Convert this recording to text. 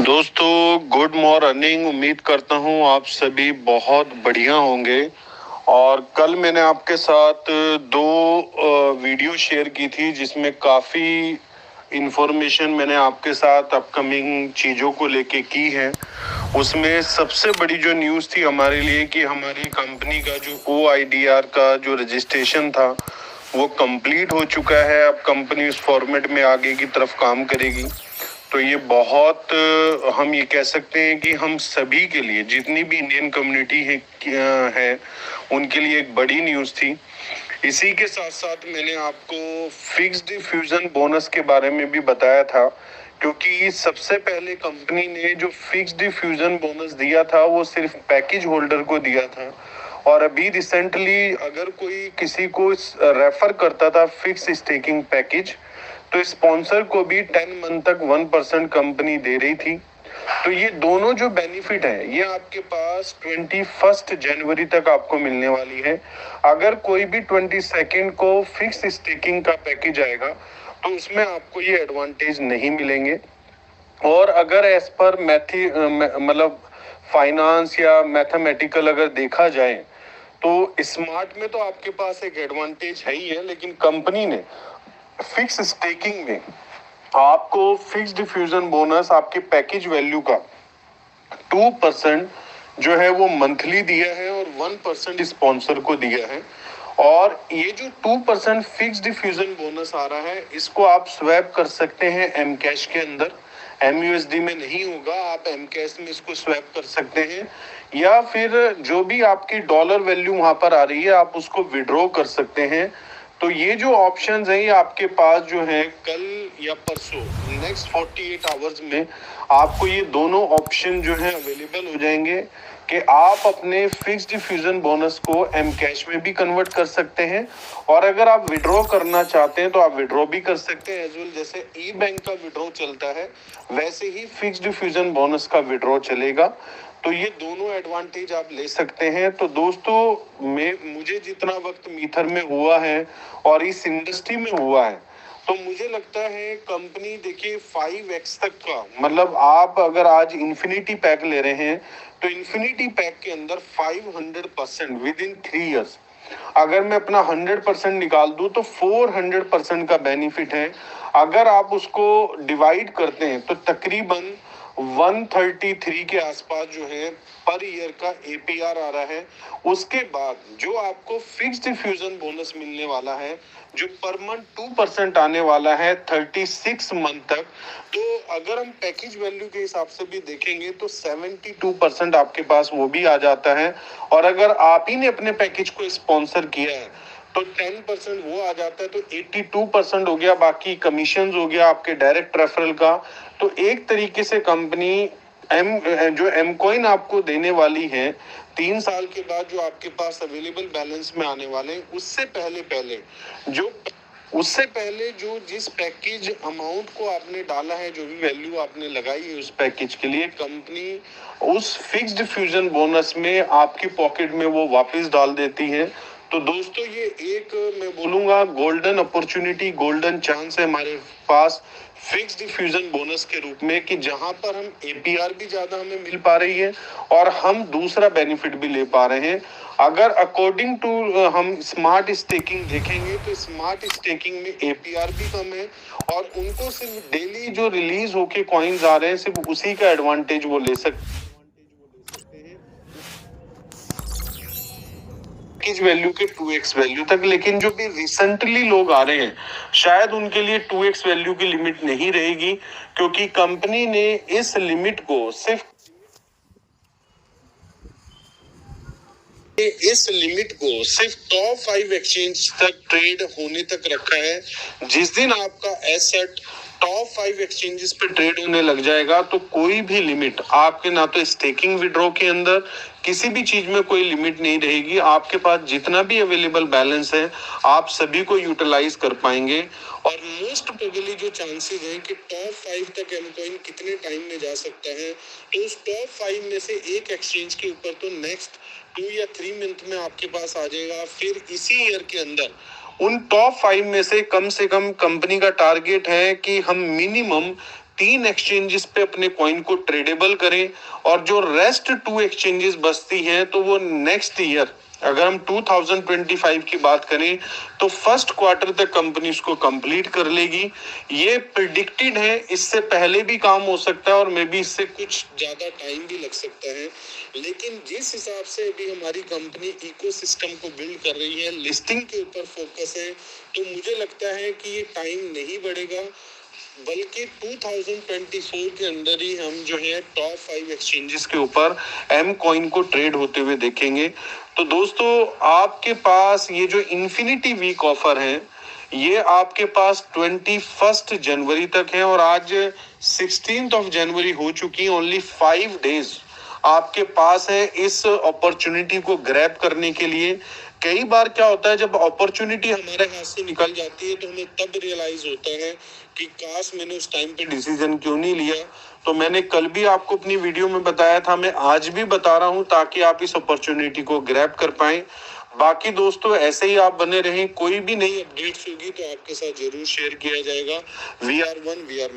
दोस्तों good morning. उम्मीद करता हूँ आप सभी बहुत बढ़िया होंगे। और कल मैंने आपके साथ दो वीडियो शेयर की थी जिसमें काफ़ी इंफॉर्मेशन मैंने आपके साथ अपकमिंग चीज़ों को लेके की है। उसमें सबसे बड़ी जो न्यूज़ थी हमारे लिए कि हमारी कंपनी का जो OIDR का जो रजिस्ट्रेशन था वो कंप्लीट हो चुका है। अब कंपनी उस फॉर्मेट में आगे की तरफ काम करेगी। तो ये बहुत हम ये कह सकते हैं कि हम सभी के लिए जितनी भी इंडियन कम्युनिटी है उनके लिए एक बड़ी न्यूज़ थी। इसी के साथ साथ मैंने आपको फिक्स्ड फ्यूजन बोनस के बारे में भी बताया था, क्योंकि सबसे पहले कंपनी ने जो फिक्स्ड फ्यूजन बोनस दिया था वो सिर्फ पैकेज होल्डर को दिया था। और अभी रिसेंटली अगर कोई किसी को रेफर करता था फिक्स स्टेकिंग पैकेज, तो स्पॉन्सर को भी 10 मंथ तक 1% कंपनी दे रही थी। तो ये दोनों जो बेनिफिट है ये आपके पास 21 जनवरी तक आपको मिलने वाली है। अगर कोई भी 22 को फिक्स स्टेकिंग का पैकेज आएगा तो उसमें आपको ये एडवांटेज नहीं मिलेंगे। और अगर एज पर मतलब फाइनेंस या मैथमेटिकल अगर देखा जाए तो स्मार्ट में तो आपके पास एक एडवांटेज है ही है, लेकिन कंपनी ने फिक्स स्टेकिंग में आपको फिक्स्ड फ्यूजन बोनस आपके पैकेज वैल्यू का 2% जो है वो मंथली दिया है और 1% स्पॉन्सर को दिया है। और ये जो 2% फिक्स्ड फ्यूजन बोनस आ रहा है इसको आप स्वैप कर सकते हैं एम कैश के अंदर। MUSD में नहीं होगा, आप एम कैश में इसको स्वैप कर सकते हैं, या फिर जो भी आपकी डॉलर वैल्यू वहां पर आ रही है आप उसको विड्रॉ कर सकते हैं। तो ये जो ऑप्शंस हैं ये आपके पास जो है कल या परसों नेक्स्ट 48 आवर्स में आपको ये दोनों ऑप्शन जो है अवेलेबल हो जाएंगे कि आप अपने फिक्स्ड फ्यूजन बोनस को एम कैश में भी कन्वर्ट कर सकते हैं, और अगर आप विड्रॉ करना चाहते हैं तो आप विड्रॉ भी कर सकते हैं एज वेल। जैसे ई बैंक का विड्रॉ चलता है वैसे ही फिक्स्ड फ्यूजन बोनस का विड्रॉ चलेगा। तो ये दोनों एडवांटेज आप ले सकते हैं। तो दोस्तों मुझे जितना वक्त मीथर में हुआ है और इस इंडस्ट्री में हुआ है, तो मुझे लगता है कंपनी देखिए 5x तक का, मतलब आप अगर आज इन्फिनिटी पैक ले रहे हैं तो इन्फिनिटी पैक के अंदर 500% विद इन 3 इयर्स अगर मैं अपना 100% निकाल दूं तो 400% का बेनिफिट है। अगर आप उसको डिवाइड करते हैं तो तकरीबन 133 के आसपास जो है पर ईयर का APR आ रहा है। उसके बाद जो आपको फिक्स्ड फ्यूजन बोनस मिलने वाला है जो पर मंथ 2% आने वाला है 36 मंथ तक। तो अगर हम पैकेज वैल्यू के हिसाब से भी देखेंगे तो 72% आपके पास वो भी आ जाता है। और अगर आप ही ने अपने पैकेज को स्पॉन्सर किया है तो 10% वो आ जाता है, तो 82% हो गया। बाकी कमीशन हो गया आपके डायरेक्ट रेफरल का। तो एक तरीके से कंपनी जो एम कॉइन आपको देने वाली है 3 साल के बाद जो आपके पास अवेलेबल बैलेंस में आने वाले हैं, उससे पहले जो जिस पैकेज अमाउंट को आपने डाला है, जो भी वैल्यू आपने लगाई है उस पैकेज के लिए, कंपनी उस फिक्स्ड फ्यूजन बोनस में आपकी पॉकेट में वो वापस डाल देती है। तो दोस्तों ये एक मैं बोलूंगा गोल्डन अपॉर्चुनिटी, गोल्डन चांस है हमारे पास फिक्स्ड फ्यूजन बोनस के रूप में, कि जहां पर हम APR भी ज्यादा हमें मिल पा रही है और हम दूसरा बेनिफिट भी ले पा रहे हैं। अगर अकॉर्डिंग टू हम स्मार्ट स्टेकिंग देखेंगे तो स्मार्ट स्टेकिंग में APR भी कम है और उनको सिर्फ डेली जो रिलीज होके कॉइन्स आ रहे हैं सिर्फ उसी का एडवांटेज वो ले सकते हैं पैकेज वैल्यू के 2x वैल्यू तक। लेकिन जो भी रिसेंटली लोग आ रहे हैं शायद उनके लिए 2x वैल्यू की लिमिट नहीं रहेगी, क्योंकि कंपनी ने इस लिमिट को सिर्फ टॉप 5 एक्सचेंज तक ट्रेड होने तक रखा है। जिस दिन आपका एसेट टॉप 5 एक्सचेंजेस पे ट्रेड होने लग जाएगा तो कोई भी लिमिट आपके, ना तो स्टेकिंग विड्रॉ के अंदर किसी भी चीज में कोई लिमिट नहीं रहेगी। आपके पास जितना भी अवेलेबल बैलेंस है आप सभी को यूटिलाइज कर पाएंगे। और मोस्ट प्रोबेबली जो चांसेस हैं कि टॉप 5 तक एम कॉइन कितने टाइम में जा सकता है, तो उस टॉप 5 में से एक एक्सचेंज के ऊपर तो नेक्स्ट 2 या 3 मंथ में आपके पास आ जाएगा। फिर इसी ईयर के अंदर उन टॉप 5 में से कम कंपनी का टारगेट है कि हम मिनिमम 3 एक्सचेंजेस पे अपने कॉइन को ट्रेडेबल करें और जो रेस्ट 2 एक्सचेंजेस बचती हैं तो वो नेक्स्ट ईयर, अगर हम 2025 की बात करें तो फर्स्ट क्वार्टर तक कंपनी उसको कंप्लीट कर लेगी। ये प्रिडिक्टेड है, इससे पहले भी काम हो सकता है और मे बी इससे कुछ ज्यादा टाइम भी लग सकता है, लेकिन जिस हिसाब से अभी हमारी कंपनी इकोसिस्टम को बिल्ड कर रही है, लिस्टिंग के ऊपर फोकस है, तो मुझे लगता है कि ये टाइम नहीं बढ़ेगा, बल्कि 2024 के अंदर ही हम जो है टॉप 5 एक्सचेंजेस के ऊपर एम कॉइन को ट्रेड होते हुए देखेंगे। तो दोस्तों, आपके पास ये जो इन्फिनिटी वीक ऑफर है, ये आपके पास 21 जनवरी तक है और आज 16 जनवरी हो चुकी है। ओनली 5 डेज आपके पास है इस अपॉर्चुनिटी को ग्रैब करने के लिए। कई बार क्या होता है, जब अपॉर्चुनिटी हमारे हाथ से निकल जाती है तो हमें तब रियलाइज होता है कि काश मैंने उस टाइम पे डिसीजन क्यों नहीं लिया। तो मैंने कल भी आपको अपनी वीडियो में बताया था, मैं आज भी बता रहा हूं ताकि आप इस अपॉर्चुनिटी को ग्रैब कर पाएं। बाकी दोस्तों, ऐसे ही आप बने रहें, कोई भी नई अपडेट्स होगी तो आपके साथ जरूर शेयर किया जाएगा। We are one, we are